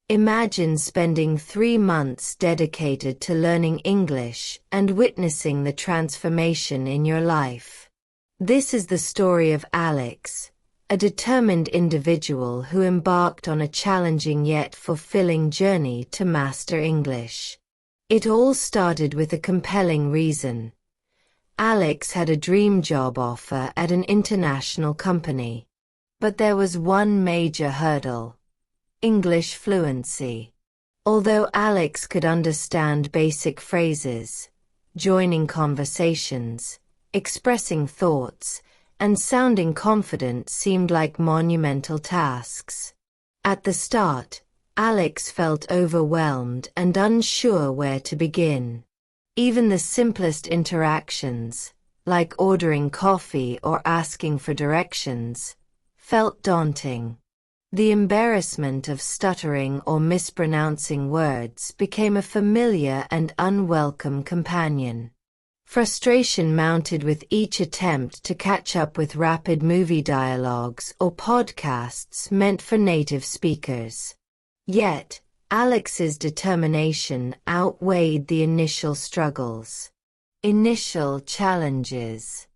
Imagine spending 3 months dedicated to learning English and witnessing the transformation in your life. This is the story of Alex, a determined individual who embarked on a challenging yet fulfilling journey to master English. It all started with a compelling reason. Alex had a dream job offer at an international company. But there was one major hurdle: English fluency. Although Alex could understand basic phrases, joining conversations, expressing thoughts, and sounding confident seemed like monumental tasks. At the start, Alex felt overwhelmed and unsure where to begin. Even the simplest interactions, like ordering coffee or asking for directions, felt daunting. The embarrassment of stuttering or mispronouncing words became a familiar and unwelcome companion. Frustration mounted with each attempt to catch up with rapid movie dialogues or podcasts meant for native speakers. Yet, Alex's determination outweighed the initial struggles. Initial challenges.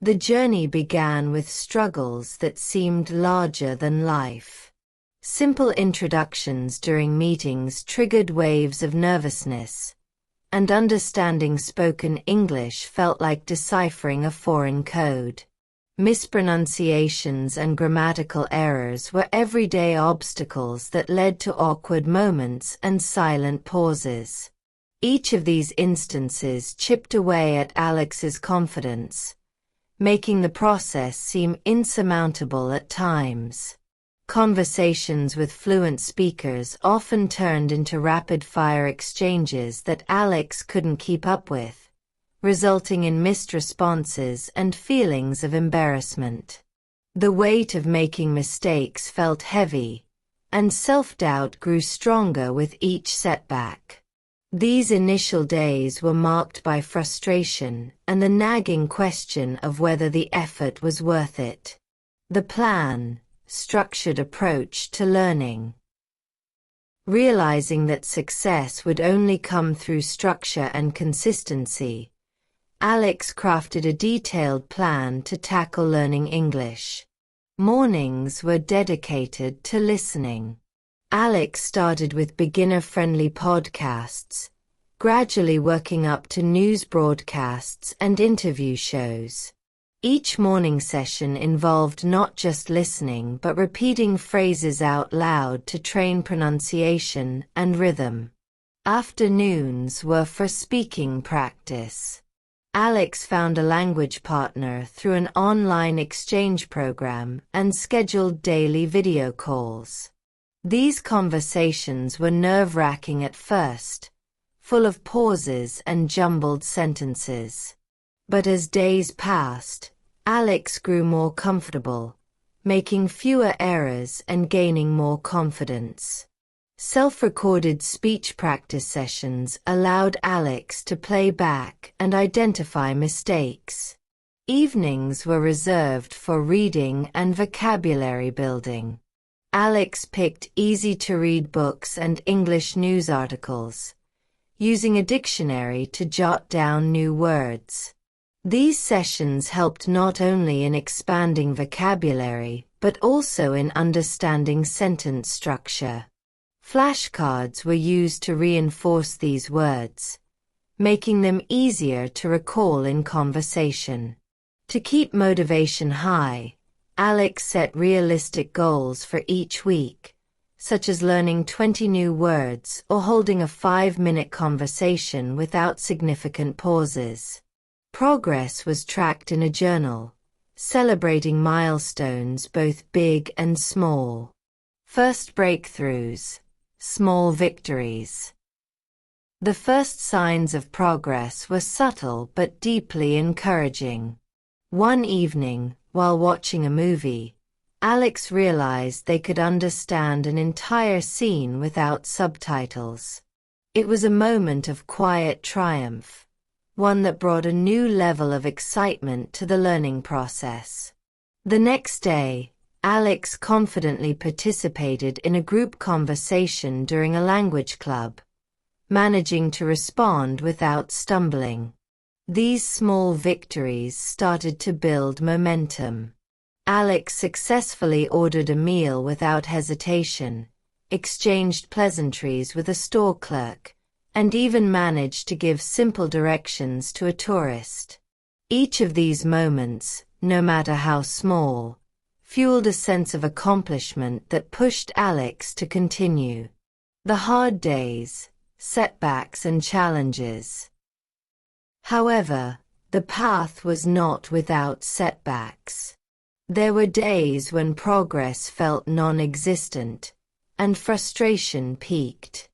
The journey began with struggles that seemed larger than life. Simple introductions during meetings triggered waves of nervousness, and understanding spoken English felt like deciphering a foreign code. Mispronunciations and grammatical errors were everyday obstacles that led to awkward moments and silent pauses. Each of these instances chipped away at Alex's confidence, making the process seem insurmountable at times. Conversations with fluent speakers often turned into rapid-fire exchanges that Alex couldn't keep up with, resulting in missed responses and feelings of embarrassment. The weight of making mistakes felt heavy, and self-doubt grew stronger with each setback. These initial days were marked by frustration and the nagging question of whether the effort was worth it. The plan, structured approach to learning. Realizing that success would only come through structure and consistency, Alex crafted a detailed plan to tackle learning English. Mornings were dedicated to listening. Alex started with beginner-friendly podcasts, gradually working up to news broadcasts and interview shows. Each morning session involved not just listening but repeating phrases out loud to train pronunciation and rhythm. Afternoons were for speaking practice. Alex found a language partner through an online exchange program and scheduled daily video calls. These conversations were nerve-wracking at first, full of pauses and jumbled sentences. But as days passed, Alex grew more comfortable, making fewer errors and gaining more confidence. Self-recorded speech practice sessions allowed Alex to play back and identify mistakes. Evenings were reserved for reading and vocabulary building. Alex picked easy-to-read books and English news articles, using a dictionary to jot down new words. These sessions helped not only in expanding vocabulary but also in understanding sentence structure. Flashcards were used to reinforce these words, making them easier to recall in conversation. To keep motivation high, Alex set realistic goals for each week, such as learning 20 new words or holding a 5-minute conversation without significant pauses. Progress was tracked in a journal, celebrating milestones both big and small. First breakthroughs, small victories. The first signs of progress were subtle but deeply encouraging. One evening, while watching a movie, Alex realized they could understand an entire scene without subtitles. It was a moment of quiet triumph, one that brought a new level of excitement to the learning process. The next day, Alex confidently participated in a group conversation during a language club, managing to respond without stumbling. These small victories started to build momentum. Alex successfully ordered a meal without hesitation, exchanged pleasantries with a store clerk, and even managed to give simple directions to a tourist. Each of these moments, no matter how small, fueled a sense of accomplishment that pushed Alex to continue. The hard days, setbacks and challenges. However, the path was not without setbacks. There were days when progress felt non-existent, and frustration peaked.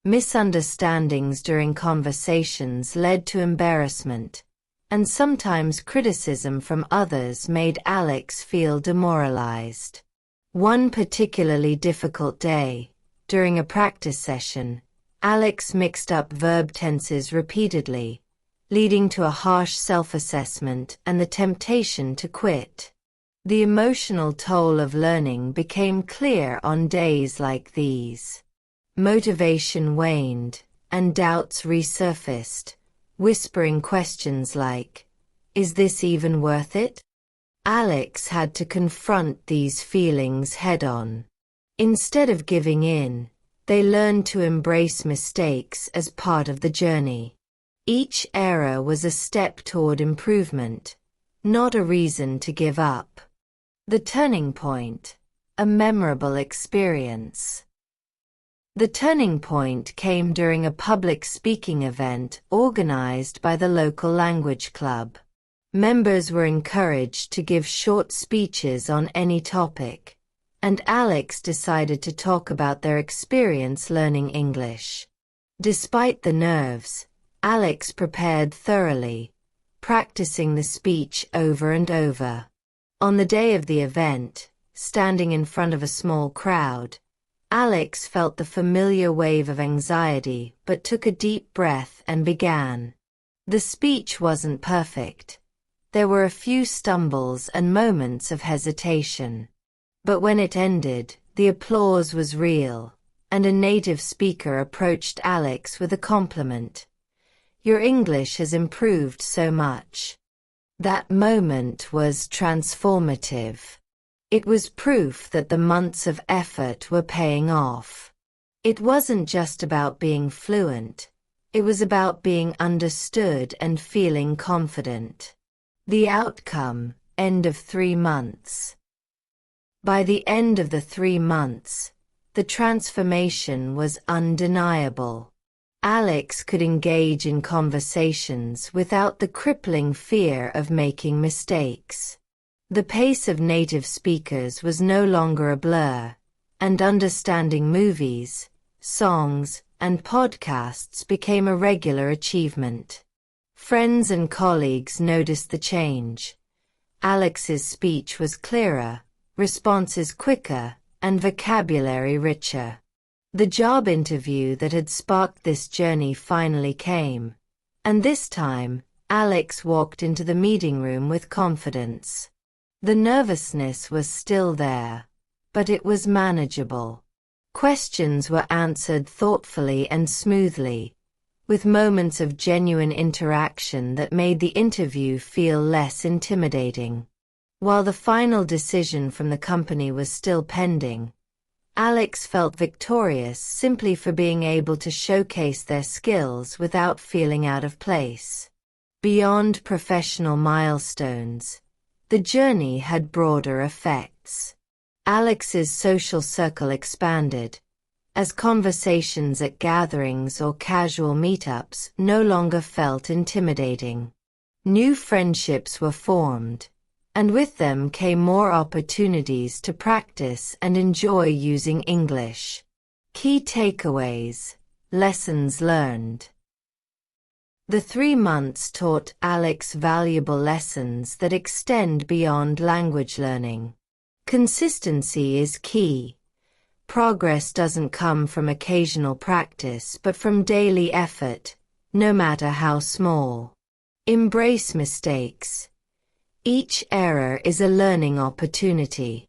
Misunderstandings during conversations led to embarrassment, and sometimes criticism from others made Alex feel demoralized. One particularly difficult day, during a practice session, Alex mixed up verb tenses repeatedly, leading to a harsh self-assessment and the temptation to quit. The emotional toll of learning became clear on days like these. Motivation waned, and doubts resurfaced, whispering questions like, "Is this even worth it?" Alex had to confront these feelings head-on. Instead of giving in, they learned to embrace mistakes as part of the journey. Each error was a step toward improvement, not a reason to give up. The turning point, a memorable experience. The turning point came during a public speaking event organized by the local language club. Members were encouraged to give short speeches on any topic, and Alex decided to talk about their experience learning English. Despite the nerves, Alex prepared thoroughly, practicing the speech over and over. On the day of the event, standing in front of a small crowd, Alex felt the familiar wave of anxiety but took a deep breath and began. The speech wasn't perfect. There were a few stumbles and moments of hesitation. But when it ended, the applause was real, and a native speaker approached Alex with a compliment. "Your English has improved so much." That moment was transformative. It was proof that the months of effort were paying off. It wasn't just about being fluent. It was about being understood and feeling confident. The outcome, end of 3 months. By the end of the 3 months, the transformation was undeniable. Alex could engage in conversations without the crippling fear of making mistakes. The pace of native speakers was no longer a blur, and understanding movies, songs, and podcasts became a regular achievement. Friends and colleagues noticed the change. Alex's speech was clearer, responses quicker, and vocabulary richer. The job interview that had sparked this journey finally came, and this time, Alex walked into the meeting room with confidence. The nervousness was still there, but it was manageable. Questions were answered thoughtfully and smoothly, with moments of genuine interaction that made the interview feel less intimidating. While the final decision from the company was still pending, Alex felt victorious simply for being able to showcase their skills without feeling out of place. Beyond professional milestones, the journey had broader effects. Alex's social circle expanded, as conversations at gatherings or casual meetups no longer felt intimidating. New friendships were formed, and with them came more opportunities to practice and enjoy using English. Key takeaways, lessons learned. The 3 months taught Alex valuable lessons that extend beyond language learning. Consistency is key. Progress doesn't come from occasional practice but from daily effort, no matter how small. Embrace mistakes. Each error is a learning opportunity.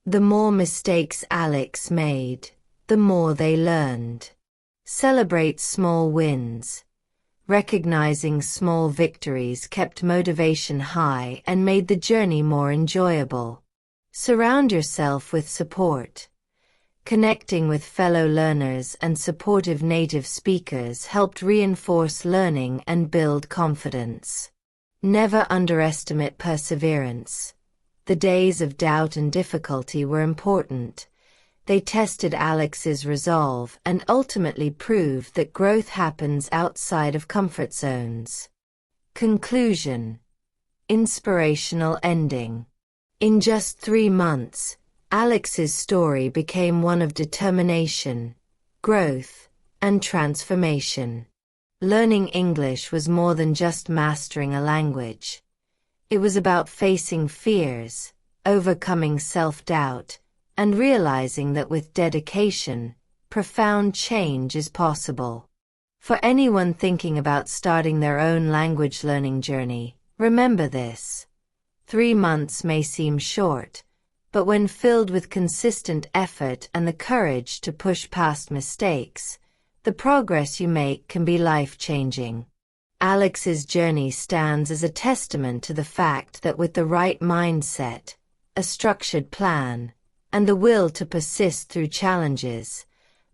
The more mistakes Alex made, the more they learned. Celebrate small wins. Recognizing small victories kept motivation high and made the journey more enjoyable. Surround yourself with support. Connecting with fellow learners and supportive native speakers helped reinforce learning and build confidence. Never underestimate perseverance. The days of doubt and difficulty were important. They tested Alex's resolve and ultimately proved that growth happens outside of comfort zones. Conclusion. Inspirational ending. In just 3 months, Alex's story became one of determination, growth, and transformation. Learning English was more than just mastering a language. It was about facing fears, overcoming self-doubt, and realizing that with dedication, profound change is possible. For anyone thinking about starting their own language learning journey, remember this. 3 months may seem short, but when filled with consistent effort and the courage to push past mistakes, the progress you make can be life-changing. Alex's journey stands as a testament to the fact that with the right mindset, a structured plan, and the will to persist through challenges,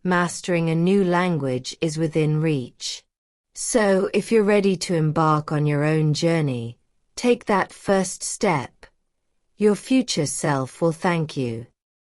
mastering a new language is within reach. So, if you're ready to embark on your own journey, take that first step. Your future self will thank you.